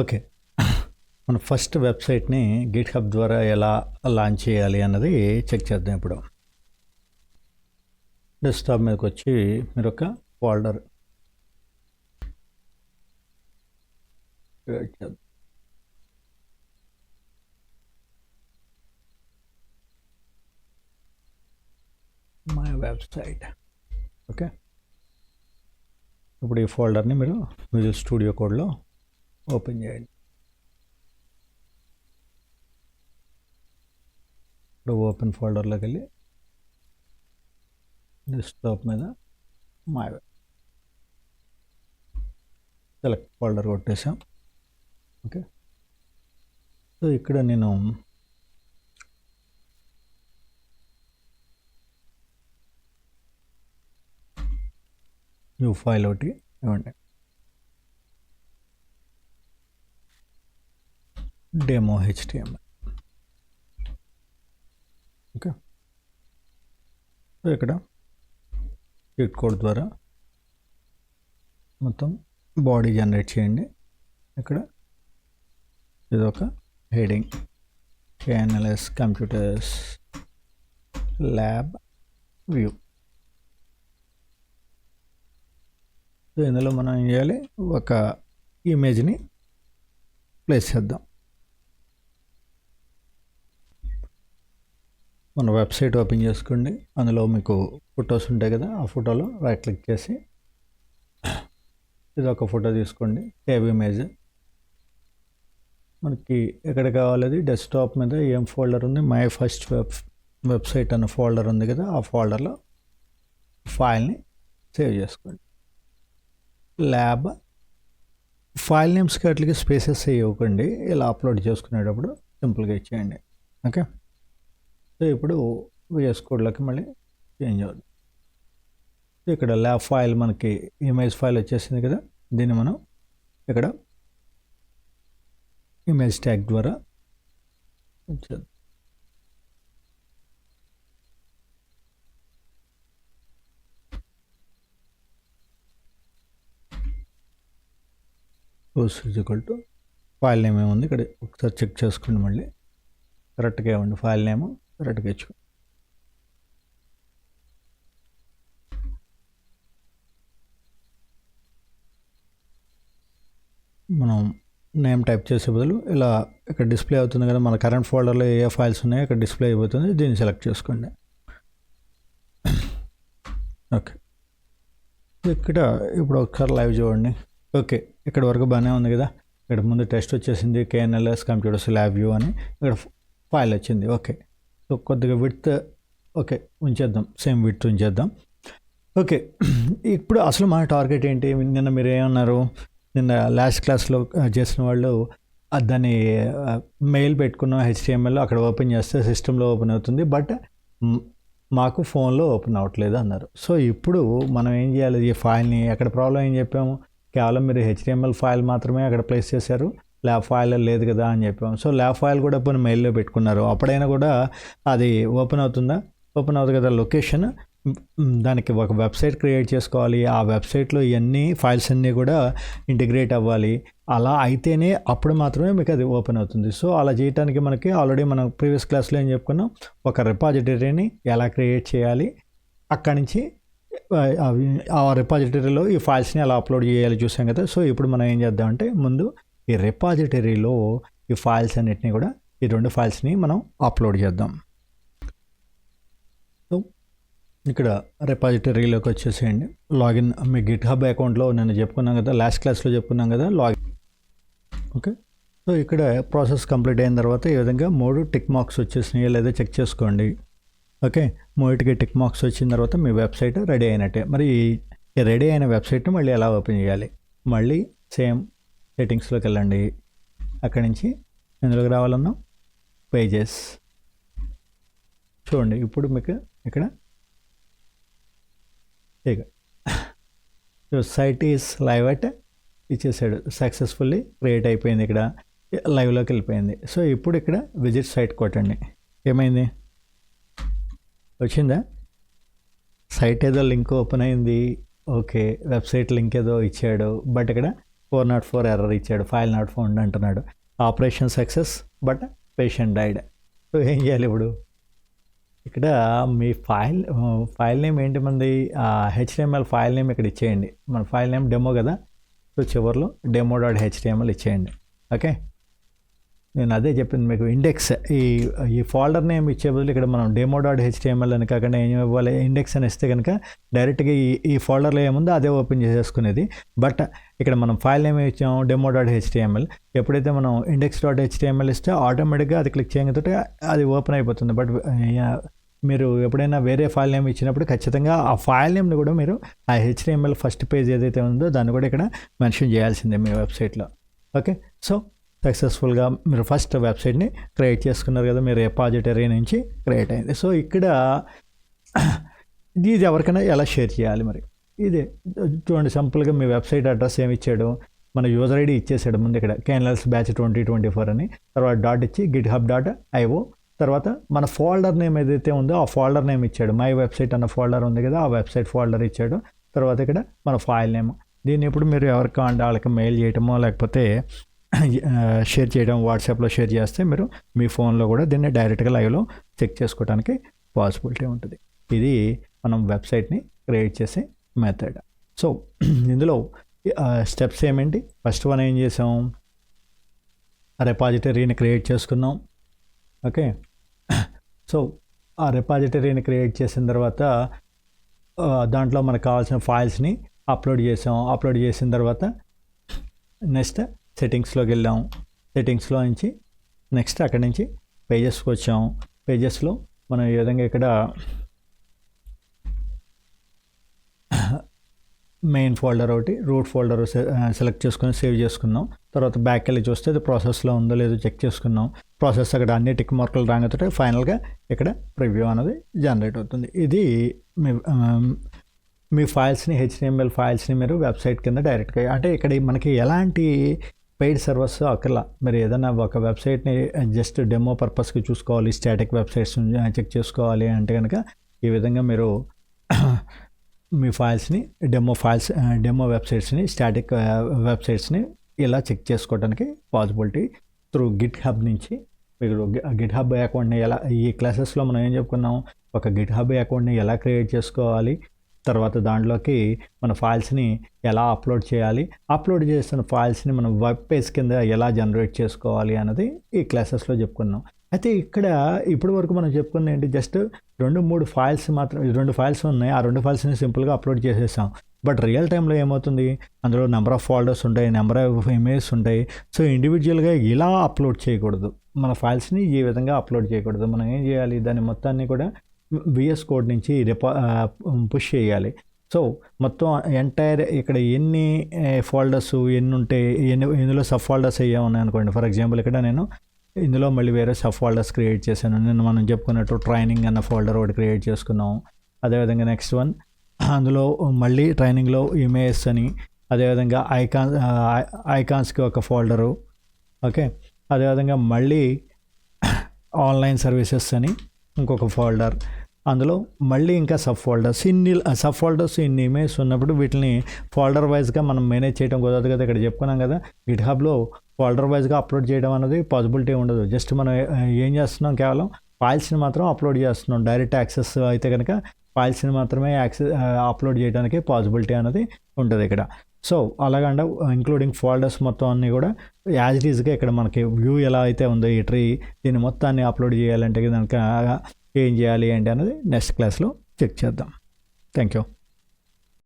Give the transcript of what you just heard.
Okay. మన first వెబ్సైట్ని GitHub ద్వారా ఎలా లాంచ్ చేయాలి అన్నది చెక్ చేద్దాం ఇప్పుడు. డెస్క్‌టాప్ మీదకి వచ్చి మీరు ఒక ఫోల్డర్ క్రియేట్ చేద్దాం. My website. ఓకే. ఇప్పుడు ఈ ఫోల్డర్ని మీరు విజువల్ స్టూడియో కోడ్లో ఓపెన్ చేయండి. ఇప్పుడు ఓపెన్ ఫోల్డర్లోకి వెళ్ళి డెస్క్టాప్ మీద మై సెలెక్ట్ ఫోల్డర్ కొట్టేసాం. ఓకే. సో ఇక్కడ నేను న్యూ ఫైల్ ఒకటి ఇవ్వండి. Demo HTML. ఓకే. సో ఇక్కడ షీట్ కోడ్ ద్వారా మొత్తం బాడీ జనరేట్ చేయండి. ఇక్కడ ఇది ఒక heading KNLS computers lab view. So ఇందులో మనం ఏం చేయాలి, ఒక ఇమేజ్ని ప్లేస్ చేద్దాం. మన వెబ్సైట్ ఓపెన్ చేసుకోండి. అందులో మీకు ఫొటోస్ ఉంటాయి కదా, ఆ ఫోటోలో రైట్ క్లిక్ చేసి ఇది ఒక ఫోటో తీసుకోండి. Save image. మనకి ఎక్కడ కావాలి, అది డెస్క్టాప్ మీద ఏం ఫోల్డర్ ఉంది, మై ఫస్ట్ వెబ్సైట్ అన్న ఫోల్డర్ ఉంది కదా, ఆ ఫోల్డర్లో ఫైల్ని సేవ్ చేసుకోండి. ల్యాబ్ ఫైల్ నేమ్స్కి అట్లకి స్పేసెస్ ఇవ్వకండి. ఇలా అప్లోడ్ చేసుకునేటప్పుడు సింపుల్గా ఇచ్చేయండి. ఓకే. సో ఇప్పుడు VS కోడ్లోకి మళ్ళీ చేంజ్ అవుతుంది. ఇక్కడ ల్యాబ్ ఫైల్ మనకి ఇమేజ్ ఫైల్ వచ్చేసింది కదా, దీన్ని మనం ఇక్కడ ఇమేజ్ ట్యాగ్ ద్వారా చేద్దాం. = ఫైల్ నేమ్ ఏముంది ఇక్కడ ఒకసారి చెక్ చేసుకోండి. మళ్ళీ కరెక్ట్గా ఇవ్వండి, ఫైల్ నేమ్ కరెక్ట్గా ఇచ్చుకోండి. మనం నేమ్ టైప్ చేసే బదులు ఇలా ఇక్కడ డిస్ప్లే అవుతుంది కదా, మన కరెంట్ ఫోల్డర్లో ఏ ఫైల్స్ ఉన్నాయో ఇక్కడ డిస్ప్లే అయిపోతుంది. దీన్ని సెలెక్ట్ చేసుకోండి. ఓకే. ఇక్కడ ఇప్పుడు ఒకసారి లైవ్ చూడండి. ఓకే, ఇక్కడ వరకు బాగానే ఉంది కదా. ఇక్కడ ముందు టెస్ట్ వచ్చేసింది KNLS కంప్యూటర్స్ ల్యాబ్ వ్యూ అని, ఇక్కడ ఫైల్ వచ్చింది. ఓకే. సో కొద్దిగా విడ్త్ ఓకే ఉంచేద్దాం, సేమ్ విడ్త్ ఉంచేద్దాం. ఓకే. ఇప్పుడు అసలు మన టార్గెట్ ఏంటి? నిన్న మీరు ఏమన్నారు, నిన్న లాస్ట్ క్లాస్లో చేసిన వాళ్ళు దాన్ని మెయిల్ పెట్టుకున్నాం HTML, అక్కడ ఓపెన్ చేస్తే సిస్టంలో ఓపెన్ అవుతుంది, బట్ మాకు ఫోన్లో ఓపెన్ అవ్వట్లేదు అన్నారు. సో ఇప్పుడు మనం ఏం చేయాలి, ఈ ఫైల్ని ఎక్కడ ప్రాబ్లం ఏం చెప్పాము, కేవలం మీరు HTML ఫైల్ మాత్రమే అక్కడ ప్లేస్ చేశారు, ల్యాబ్ ఫైల్ లేదు కదా అని చెప్పాము. సో ల్యాబ్ ఫైల్ కూడా ఇప్పుడు మెయిల్లో పెట్టుకున్నారు, అప్పుడైనా కూడా అది ఓపెన్ అవుతుందా? ఓపెన్ అవుతుంది కదా. లొకేషన్, దానికి ఒక వెబ్సైట్ క్రియేట్ చేసుకోవాలి, ఆ వెబ్సైట్లో ఇవన్నీ ఫైల్స్ అన్నీ కూడా ఇంటిగ్రేట్ అవ్వాలి. అలా అయితేనే అప్పుడు మాత్రమే మీకు అది ఓపెన్ అవుతుంది. సో అలా చేయడానికి మనకి ఆల్రెడీ మనం ప్రీవియస్ క్లాస్లో ఏం చెప్పుకున్నాం, ఒక రిపాజిటరీని ఎలా క్రియేట్ చేయాలి, అక్కడి నుంచి ఆ రిపాజిటరీలో ఈ ఫైల్స్ని ఎలా అప్లోడ్ చేయాలి చూసాం కదా. సో ఇప్పుడు మనం ఏం చేద్దామంటే, ముందు ఈ రిపాజిటరీలో ఈ ఫైల్స్ అన్నిటినీ కూడా, ఈ 2 ఫైల్స్ని మనం అప్లోడ్ చేద్దాం. సో ఇక్కడ రిపాజిటరీలోకి వచ్చేసేయండి. లాగిన్ మీ గిట్‌హబ్ అకౌంట్లో నేను చెప్పుకున్నాం కదా, లాస్ట్ క్లాస్లో చెప్పుకున్నాం కదా, లాగిన్. ఓకే. సో ఇక్కడ ప్రాసెస్ కంప్లీట్ అయిన తర్వాత ఈ విధంగా 3 టిక్ మార్క్స్ వచ్చేసినాయో లేదో చెక్ చేసుకోండి. ఓకే. 3కి టిక్ మార్క్స్ వచ్చిన తర్వాత మీ వెబ్సైట్ రెడీ అయినట్టే. మరి ఈ రెడీ అయిన వెబ్సైట్ని మళ్ళీ ఎలా ఓపెన్ చేయాలి? మళ్ళీ సేమ్ సెట్టింగ్స్లోకి వెళ్ళండి. అక్కడి నుంచి ఎందులోకి రావాలన్నా పేజెస్ చూడండి. ఇప్పుడు మీకు ఇక్కడ సైట్ ఈస్ లైవ్ అట్ ఇచ్చేసాడు, సక్సెస్ఫుల్లీ క్రియేట్ అయిపోయింది, ఇక్కడ లైవ్లోకి వెళ్ళిపోయింది. సో ఇప్పుడు ఇక్కడ విజిట్ సైట్ కొట్టండి. ఏమైంది, వచ్చిందా? సైట్ ఏదో లింక్ ఓపెన్ అయింది. ఓకే, వెబ్సైట్ లింక్ ఏదో ఇచ్చాడు, బట్ ఇక్కడ 404 ఎర్రర్ ఇచ్చాడు, ఫైల్ నాట్ ఫౌండ్ అంటున్నాడు. Operation success but patient died. So ఏం చేయాలి ఇప్పుడు? ఇక్కడ మీ ఫైల్ నేమ్ ఏంటి మంది? HTML ఫైల్ నేమ్ ఇక్కడ ఇచ్చేయండి. మన ఫైల్ నేమ్ డెమో కదా, సో చివరిలో demo.html ఇచ్చేయండి. ఓకే, నేను అదే చెప్పింది మీకు. ఇండెక్స్ ఈ ఫోల్డర్ నేమ్ ఇచ్చే బదులు ఇక్కడ మనం demo.html అని కాకుండా ఏం ఇవ్వాలి, ఇండెక్స్ అని ఇస్తే కనుక డైరెక్ట్గా ఈ ఫోల్డర్లో ఏముందో అదే ఓపెన్ చేసేసుకునేది. బట్ ఇక్కడ మనం ఫైల్ నేమ్ ఇచ్చాం demo.html. ఎప్పుడైతే మనం index.html ఇస్తే ఆటోమేటిక్గా అది క్లిక్ చేయకపోతే అది ఓపెన్ అయిపోతుంది. బట్ మీరు ఎప్పుడైనా వేరే ఫైల్ నేమ్ ఇచ్చినప్పుడు ఖచ్చితంగా ఆ ఫైల్ నేమ్ని కూడా మీరు ఆ HTML ఫస్ట్ పేజ్ ఏదైతే ఉందో దాన్ని కూడా ఇక్కడ మెన్షన్ చేయాల్సిందే మీ వెబ్సైట్లో. ఓకే, సో సక్సెస్ఫుల్గా మీరు ఫస్ట్ వెబ్సైట్ని క్రియేట్ చేసుకున్నారు కదా, మీ రిపాజిటరీ నుంచి క్రియేట్ అయింది. సో ఇక్కడ ఇది ఎవరికైనా ఎలా షేర్ చేయాలి మరి? ఇదే చూడండి, సింపుల్గా మీ వెబ్సైట్ అడ్రస్ ఏమి ఇచ్చాడు, మన యూజర్ ఐడి ఇచ్చేసాడు ముందు ఇక్కడ KNLS బ్యాచ్ 2024 అని, తర్వాత డాట్ ఇచ్చి github.io, తర్వాత మన ఫోల్డర్ నేమ్ ఏదైతే ఉందో ఆ ఫోల్డర్ నేమ్ ఇచ్చాడు. మై వెబ్సైట్ అన్న ఫోల్డర్ ఉంది కదా, ఆ వెబ్సైట్ ఫోల్డర్ ఇచ్చాడు. తర్వాత ఇక్కడ మన ఫైల్ నేమ్. దీన్ని ఇప్పుడు మీరు ఎవరికి కావాలంటే వాళ్ళకి మెయిల్ చేయటమో లేకపోతే షేర్ చేయడం, వాట్సాప్లో షేర్ చేస్తే మీరు మీ ఫోన్లో కూడా దీన్ని డైరెక్ట్గా లైవ్లో చెక్ చేసుకోవడానికి పాసిబిలిటీ ఉంటుంది. ఇది మనం వెబ్సైట్ని క్రియేట్ చేసే మెథడ్. సో ఇందులో స్టెప్స్ ఏమేంటి? ఫస్ట్ వన్ ఏం చేసాం, రిపాజిటరీని క్రియేట్ చేసుకున్నాం. ఓకే, సో ఆ రిపాజిటరీని క్రియేట్ చేసిన తర్వాత దాంట్లో మనకు కావాల్సిన ఫైల్స్ని అప్లోడ్ చేసాం. అప్లోడ్ చేసిన తర్వాత నెక్స్ట్ సెట్టింగ్స్లోకి వెళ్ళాం. సెట్టింగ్స్లో నుంచి నెక్స్ట్ అక్కడి నుంచి పేజెస్కి వచ్చాం. పేజెస్లో మనం ఈ విధంగా ఇక్కడ మెయిన్ ఫోల్డర్ ఒకటి, రూట్ ఫోల్డర్ సెలెక్ట్ చేసుకొని సేవ్ చేసుకున్నాం. తర్వాత బ్యాక్ వెళ్ళి చూస్తే అది ప్రాసెస్లో ఉందో లేదో చెక్ చేసుకున్నాం. ప్రాసెస్ అక్కడ అన్ని టిక్ మార్కులు రాగానే ఫైనల్గా ఇక్కడ ప్రివ్యూ అనేది జనరేట్ అవుతుంది. ఇది మీ ఫైల్స్ని, HTML ఫైల్స్ని మీరు వెబ్సైట్ కింద డైరెక్ట్గా, అంటే ఇక్కడ మనకి ఎలాంటి పెయిడ్ సర్వర్స్ అక్కర్లా. మీరు ఏదైనా ఒక వెబ్సైట్ని జస్ట్ డెమో పర్పస్కి చూసుకోవాలి, స్టాటిక్ వెబ్సైట్స్ చెక్ చేసుకోవాలి అంటే కనుక ఈ విధంగా మీరు మీ ఫైల్స్ని డెమో వెబ్సైట్స్ని, స్టాటిక్ వెబ్సైట్స్ని ఇలా చెక్ చేసుకోవడానికి పాసిబిలిటీ త్రూ GitHub నుంచి. మీరు GitHub అకౌంట్ని ఎలా, ఈ క్లాసెస్లో మనం ఏం చెప్పుకున్నాం, ఒక GitHub అకౌంట్ని ఎలా క్రియేట్ చేసుకోవాలి, తర్వాత దాంట్లోకి మన ఫైల్స్ని ఎలా అప్లోడ్ చేయాలి, అప్లోడ్ చేసిన ఫైల్స్ని మనం వెబ్ పేజ్ కింద ఎలా జనరేట్ చేసుకోవాలి అన్నది ఈ క్లాసెస్లో చెప్పుకున్నాం. అయితే ఇక్కడ ఇప్పటి వరకు మనం చెప్పుకున్న ఏంటి, జస్ట్ 2-3 ఫైల్స్ మాత్రం, 2 ఫైల్స్ ఉన్నాయి, ఆ 2 ఫైల్స్ని సింపుల్గా అప్లోడ్ చేసేసాం. బట్ రియల్ టైంలో ఏమవుతుంది, అందులో నెంబర్ ఆఫ్ ఫోల్డర్స్ ఉంటాయి, నెంబర్ ఆఫ్ ఇమేజెస్ ఉంటాయి. సో ఇండివిజువల్గా ఇలా అప్లోడ్ చేయకూడదు, మన ఫైల్స్ని ఈ విధంగా అప్లోడ్ చేయకూడదు. మనం ఏం చేయాలి, దాన్ని మొత్తాన్ని కూడా VS కోడ్ నుంచి పుష్ చేయాలి. సో మొత్తం ఎంటైర్ ఇక్కడ ఎన్ని ఫోల్డర్స్ ఎన్ని ఉంటాయి, ఇందులో సబ్ ఫోల్డర్స్ అయ్యా ఉన్నాయి అనుకోండి. ఫర్ ఎగ్జాంపుల్ ఇక్కడ నేను ఇందులో మళ్ళీ వేరే సబ్ ఫోల్డర్స్ క్రియేట్ చేశాను. నేను మనం చెప్పుకున్నట్టు ట్రైనింగ్ అన్న ఫోల్డర్ ఒకటి క్రియేట్ చేసుకున్నాం. అదేవిధంగా నెక్స్ట్ వన్, అందులో మళ్ళీ ట్రైనింగ్లో ఇమేజెస్ అని, అదేవిధంగా ఐకాన్స్కి ఒక ఫోల్డరు. ఓకే, అదేవిధంగా మళ్ళీ ఆన్లైన్ సర్వీసెస్ అని ఇంకొక ఫోల్డర్, అందులో మళ్ళీ ఇంకా సబ్ ఫోల్డర్స్. ఇన్ని ఇమేజెస్ ఉన్నప్పుడు వీటిని ఫోల్డర్ వైజ్గా మనం మేనేజ్ చేయడం కుదరదు కదా. ఇక్కడ చెప్పుకున్నాం కదా, GitHubలో ఫోల్డర్ వైజ్గా అప్లోడ్ చేయడం అనేది పాసిబిలిటీ ఉండదు. జస్ట్ మనం ఏం చేస్తున్నాం, కేవలం ఫైల్స్ని మాత్రం అప్లోడ్ చేస్తున్నాం. డైరెక్ట్ యాక్సెస్ అయితే కనుక ఫైల్స్ని మాత్రమే అప్లోడ్ చేయడానికి పాసిబిలిటీ అనేది ఉంటుంది ఇక్కడ. సో అలాగంటే ఇంక్లూడింగ్ ఫోల్డర్స్ మొత్తం అన్నీ కూడా యాజ్ ఇట్ ఈజ్గా ఇక్కడ మనకి వ్యూ ఎలా అయితే ఉందో ఈ ట్రీ, దీన్ని మొత్తాన్ని అప్లోడ్ చేయాలంటే కనుక ఏం చేయాలి ఏంటి అనేది నెక్స్ట్ క్లాస్లో చెక్ చేద్దాం. Thank you.